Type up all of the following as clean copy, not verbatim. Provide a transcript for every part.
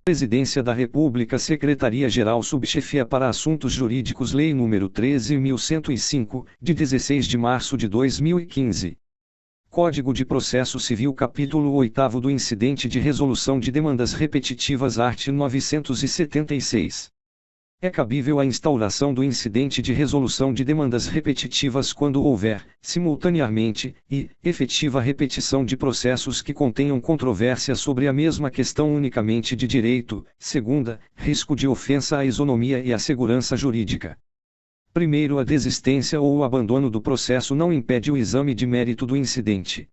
Presidência da República, Secretaria-Geral Subchefia para Assuntos Jurídicos, Lei nº 13.105, de 16 de março de 2015. Código de Processo Civil, capítulo 8º do Incidente de Resolução de Demandas Repetitivas, art. 976. É cabível a instauração do incidente de resolução de demandas repetitivas quando houver, simultaneamente, e efetiva repetição de processos que contenham controvérsia sobre a mesma questão unicamente de direito, segunda, risco de ofensa à isonomia e à segurança jurídica. Primeiro, a desistência ou o abandono do processo não impede o exame de mérito do incidente.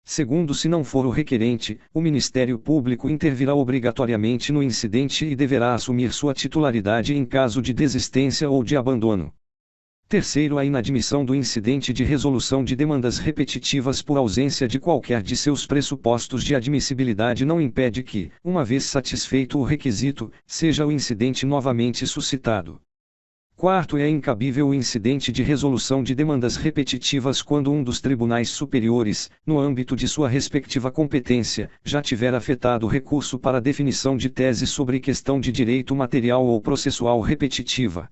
Segundo, se não for o requerente, o Ministério Público intervirá obrigatoriamente no incidente e deverá assumir sua titularidade em caso de desistência ou de abandono. Terceiro, a inadmissão do incidente de resolução de demandas repetitivas por ausência de qualquer de seus pressupostos de admissibilidade não impede que, uma vez satisfeito o requisito, seja o incidente novamente suscitado. Quarto, é incabível o incidente de resolução de demandas repetitivas quando um dos tribunais superiores, no âmbito de sua respectiva competência, já tiver afetado o recurso para definição de tese sobre questão de direito material ou processual repetitiva.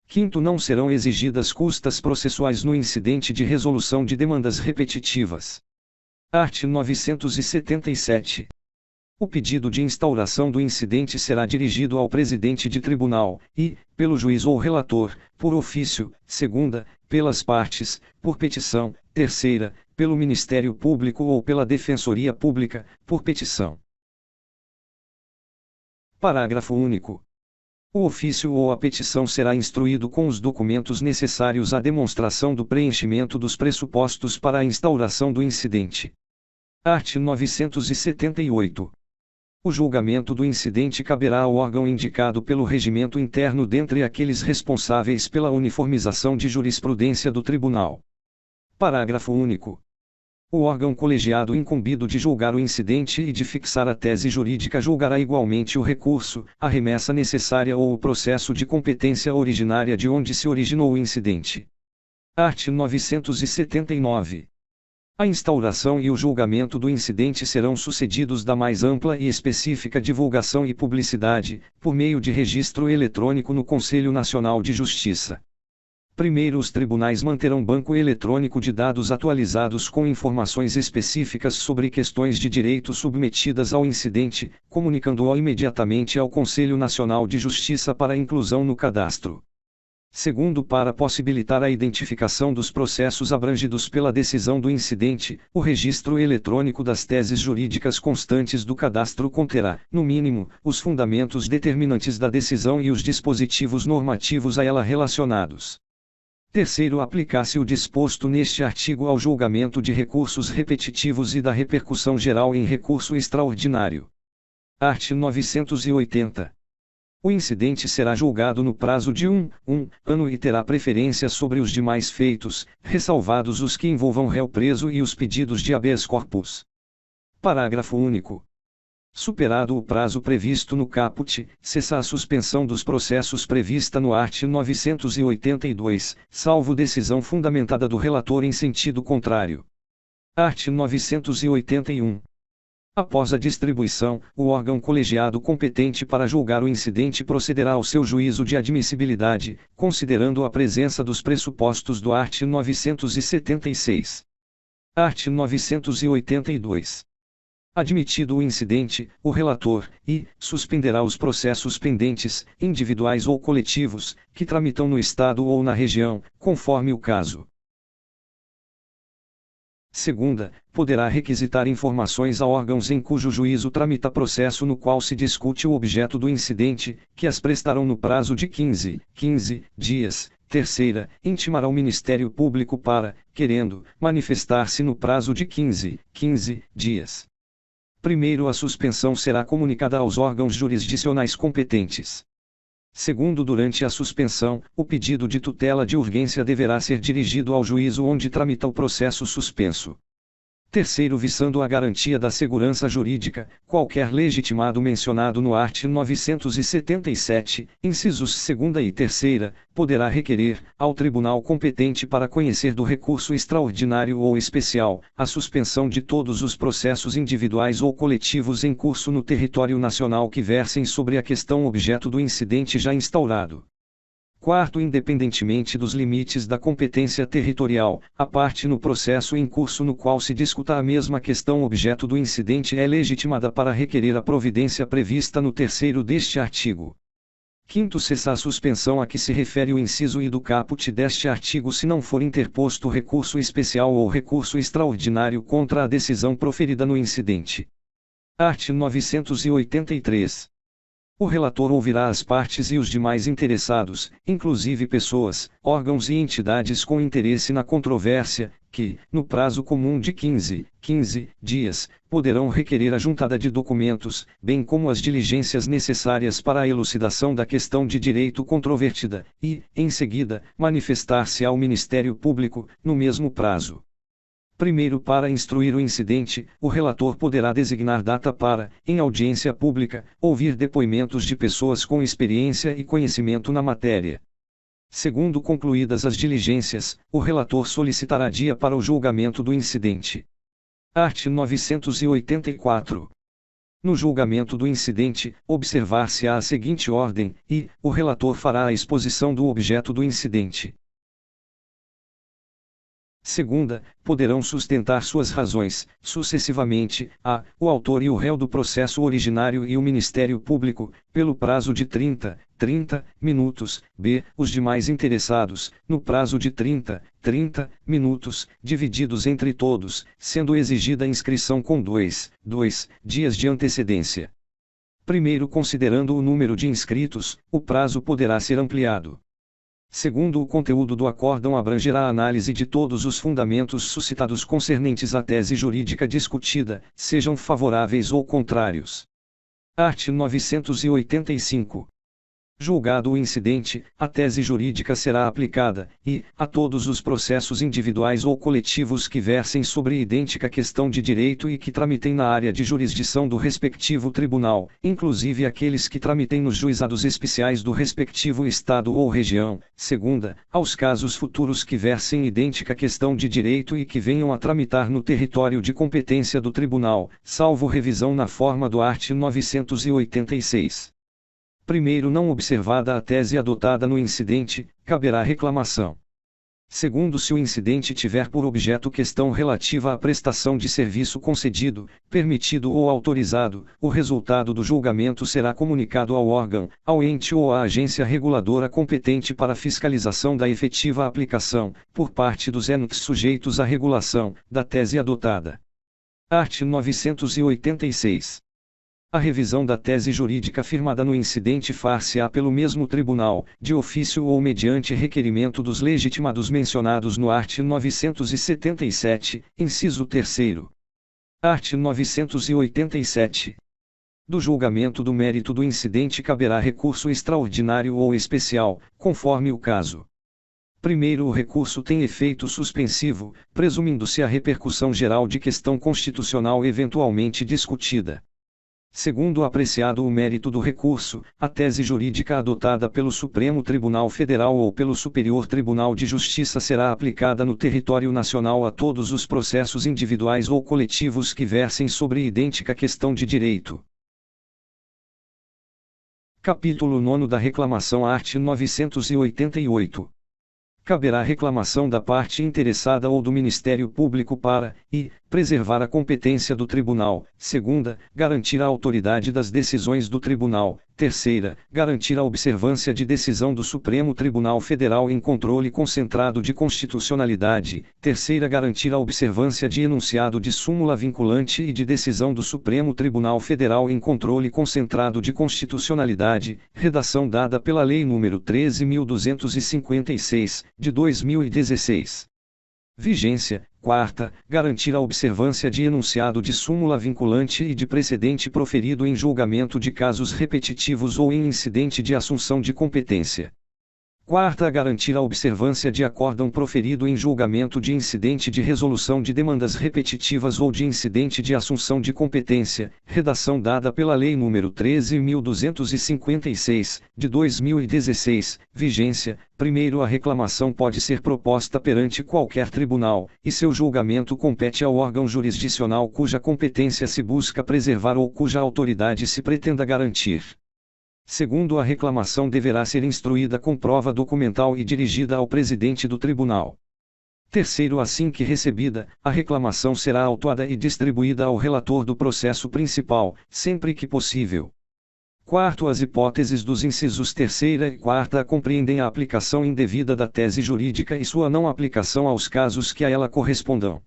Quinto, não serão exigidas custas processuais no incidente de resolução de demandas repetitivas. Art. 977. O pedido de instauração do incidente será dirigido ao presidente de tribunal, e, pelo juiz ou relator, por ofício; segunda, pelas partes, por petição; terceira, pelo Ministério Público ou pela Defensoria Pública, por petição. Parágrafo único. O ofício ou a petição será instruído com os documentos necessários à demonstração do preenchimento dos pressupostos para a instauração do incidente. Art. 978. O julgamento do incidente caberá ao órgão indicado pelo regimento interno dentre aqueles responsáveis pela uniformização de jurisprudência do tribunal. Parágrafo único. O órgão colegiado incumbido de julgar o incidente e de fixar a tese jurídica julgará igualmente o recurso, a remessa necessária ou o processo de competência originária de onde se originou o incidente. Art. 979. A instauração e o julgamento do incidente serão sucedidos da mais ampla e específica divulgação e publicidade, por meio de registro eletrônico no Conselho Nacional de Justiça. Primeiro, os tribunais manterão banco eletrônico de dados atualizados com informações específicas sobre questões de direito submetidas ao incidente, comunicando-o imediatamente ao Conselho Nacional de Justiça para inclusão no cadastro. Segundo, para possibilitar a identificação dos processos abrangidos pela decisão do incidente, o registro eletrônico das teses jurídicas constantes do cadastro conterá, no mínimo, os fundamentos determinantes da decisão e os dispositivos normativos a ela relacionados. Terceiro, aplicar-se o disposto neste artigo ao julgamento de recursos repetitivos e da repercussão geral em recurso extraordinário. Art. 980. O incidente será julgado no prazo de um ano e terá preferência sobre os demais feitos, ressalvados os que envolvam réu preso e os pedidos de habeas corpus. Parágrafo único. Superado o prazo previsto no caput, cessa a suspensão dos processos prevista no art. 982, salvo decisão fundamentada do relator em sentido contrário. Art. 981. Após a distribuição, o órgão colegiado competente para julgar o incidente procederá ao seu juízo de admissibilidade, considerando a presença dos pressupostos do art. 976. Art. 982. Admitido o incidente, o relator, suspenderá os processos pendentes, individuais ou coletivos, que tramitam no Estado ou na região, conforme o caso. Segunda, poderá requisitar informações a órgãos em cujo juízo tramita processo no qual se discute o objeto do incidente, que as prestarão no prazo de 15 dias. Terceira, intimará o Ministério Público para, querendo, manifestar-se no prazo de 15 dias. Primeiro, a suspensão será comunicada aos órgãos jurisdicionais competentes. Segundo, durante a suspensão, o pedido de tutela de urgência deverá ser dirigido ao juízo onde tramita o processo suspenso. Terceiro, visando a garantia da segurança jurídica, qualquer legitimado mencionado no art. 977, incisos 2ª e 3ª, poderá requerer, ao tribunal competente para conhecer do recurso extraordinário ou especial, a suspensão de todos os processos individuais ou coletivos em curso no território nacional que versem sobre a questão objeto do incidente já instaurado. Quarto, independentemente dos limites da competência territorial, a parte no processo em curso no qual se discuta a mesma questão objeto do incidente é legitimada para requerer a providência prevista no 3º deste artigo. Quinto, cessa a suspensão a que se refere o inciso I do caput deste artigo se não for interposto recurso especial ou recurso extraordinário contra a decisão proferida no incidente. Art. 983. O relator ouvirá as partes e os demais interessados, inclusive pessoas, órgãos e entidades com interesse na controvérsia, que, no prazo comum de 15 dias, poderão requerer a juntada de documentos, bem como as diligências necessárias para a elucidação da questão de direito controvertida, e, em seguida, manifestar-se ao Ministério Público, no mesmo prazo. Primeiro, para instruir o incidente, o relator poderá designar data para, em audiência pública, ouvir depoimentos de pessoas com experiência e conhecimento na matéria. Segundo, concluídas as diligências, o relator solicitará dia para o julgamento do incidente. Art. 984. No julgamento do incidente, observar-se-á a seguinte ordem, e, o relator fará a exposição do objeto do incidente. Segunda, poderão sustentar suas razões, sucessivamente, a, o autor e o réu do processo originário e o Ministério Público, pelo prazo de 30 minutos, b, os demais interessados, no prazo de 30 minutos, divididos entre todos, sendo exigida a inscrição com 2 dias de antecedência. Primeiro, considerando o número de inscritos, o prazo poderá ser ampliado. Segundo, o conteúdo do acórdão abrangerá a análise de todos os fundamentos suscitados concernentes à tese jurídica discutida, sejam favoráveis ou contrários. Art. 985. Julgado o incidente, a tese jurídica será aplicada, e, a todos os processos individuais ou coletivos que versem sobre idêntica questão de direito e que tramitem na área de jurisdição do respectivo tribunal, inclusive aqueles que tramitem nos juizados especiais do respectivo estado ou região. Segunda, aos casos futuros que versem idêntica questão de direito e que venham a tramitar no território de competência do tribunal, salvo revisão na forma do art. 986. Primeiro, não observada a tese adotada no incidente, caberá reclamação. Segundo, se o incidente tiver por objeto questão relativa à prestação de serviço concedido, permitido ou autorizado, o resultado do julgamento será comunicado ao órgão, ao ente ou à agência reguladora competente para fiscalização da efetiva aplicação, por parte dos entes sujeitos à regulação, da tese adotada. Art. 986. A revisão da tese jurídica firmada no incidente far-se-á pelo mesmo tribunal, de ofício ou mediante requerimento dos legitimados mencionados no art. 977, inciso 3º. Art. 987. Do julgamento do mérito do incidente caberá recurso extraordinário ou especial, conforme o caso. Primeiro, o recurso tem efeito suspensivo, presumindo-se a repercussão geral de questão constitucional eventualmente discutida. Segundo, apreciado o mérito do recurso, a tese jurídica adotada pelo Supremo Tribunal Federal ou pelo Superior Tribunal de Justiça será aplicada no território nacional a todos os processos individuais ou coletivos que versem sobre idêntica questão de direito. Capítulo 9 da Reclamação, art. 988. Caberá reclamação da parte interessada ou do Ministério Público para, e, preservar a competência do Tribunal. Segunda, garantir a autoridade das decisões do Tribunal. Terceira, garantir a observância de decisão do Supremo Tribunal Federal em controle concentrado de constitucionalidade. Terceira, garantir a observância de enunciado de súmula vinculante e de decisão do Supremo Tribunal Federal em controle concentrado de constitucionalidade. Redação dada pela Lei nº 13.256, de 2016. Vigência. Quarta, garantir a observância de enunciado de súmula vinculante e de precedente proferido em julgamento de casos repetitivos ou em incidente de assunção de competência. Quarta, garantir a observância de acórdão proferido em julgamento de incidente de resolução de demandas repetitivas ou de incidente de assunção de competência, redação dada pela Lei nº 13.256, de 2016, vigência. Primeiro, a reclamação pode ser proposta perante qualquer tribunal, e seu julgamento compete ao órgão jurisdicional cuja competência se busca preservar ou cuja autoridade se pretenda garantir. Segundo, a reclamação deverá ser instruída com prova documental e dirigida ao presidente do tribunal. Terceiro, assim que recebida, a reclamação será autuada e distribuída ao relator do processo principal, sempre que possível. Quarto, as hipóteses dos incisos terceira e quarta compreendem a aplicação indevida da tese jurídica e sua não aplicação aos casos que a ela correspondam.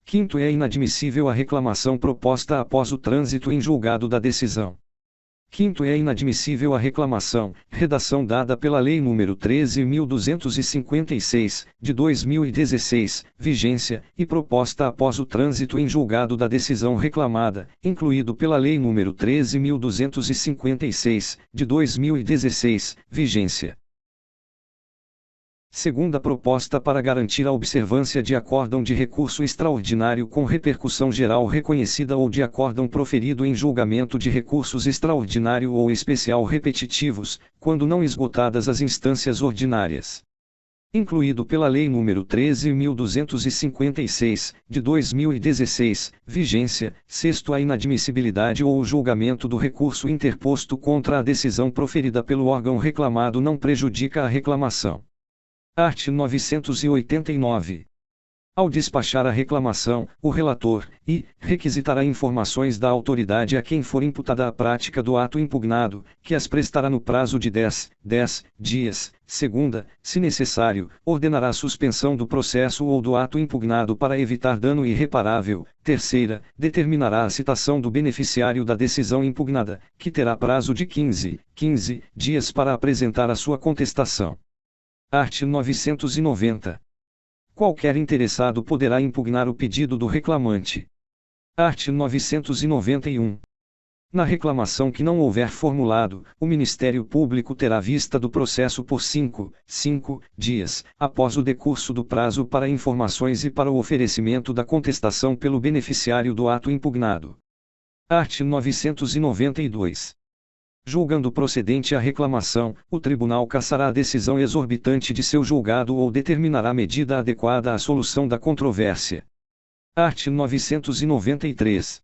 Quinto, é inadmissível a reclamação proposta após o trânsito em julgado da decisão. Quinto, é inadmissível a reclamação, redação dada pela Lei nº 13.256, de 2016, vigência, e proposta após o trânsito em julgado da decisão reclamada, incluído pela Lei nº 13.256, de 2016, vigência. Segunda proposta, para garantir a observância de acórdão de recurso extraordinário com repercussão geral reconhecida ou de acórdão proferido em julgamento de recursos extraordinário ou especial repetitivos, quando não esgotadas as instâncias ordinárias. Incluído pela Lei nº 13.256, de 2016, vigência. Sexto, a inadmissibilidade ou o julgamento do recurso interposto contra a decisão proferida pelo órgão reclamado não prejudica a reclamação. Art. 989. Ao despachar a reclamação, o relator, requisitará informações da autoridade a quem for imputada a prática do ato impugnado, que as prestará no prazo de 10 dias. Segunda, se necessário, ordenará a suspensão do processo ou do ato impugnado para evitar dano irreparável. Terceira, determinará a citação do beneficiário da decisão impugnada, que terá prazo de 15 dias para apresentar a sua contestação. Art. 990. Qualquer interessado poderá impugnar o pedido do reclamante. Art. 991. Na reclamação que não houver formulado, o Ministério Público terá vista do processo por 5 dias, após o decurso do prazo para informações e para o oferecimento da contestação pelo beneficiário do ato impugnado. Art. 992. Julgando procedente a reclamação, o tribunal cassará a decisão exorbitante de seu julgado ou determinará medida adequada à solução da controvérsia. Art. 993.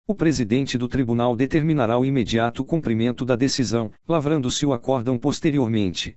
O presidente do tribunal determinará o imediato cumprimento da decisão, lavrando-se o acórdão posteriormente.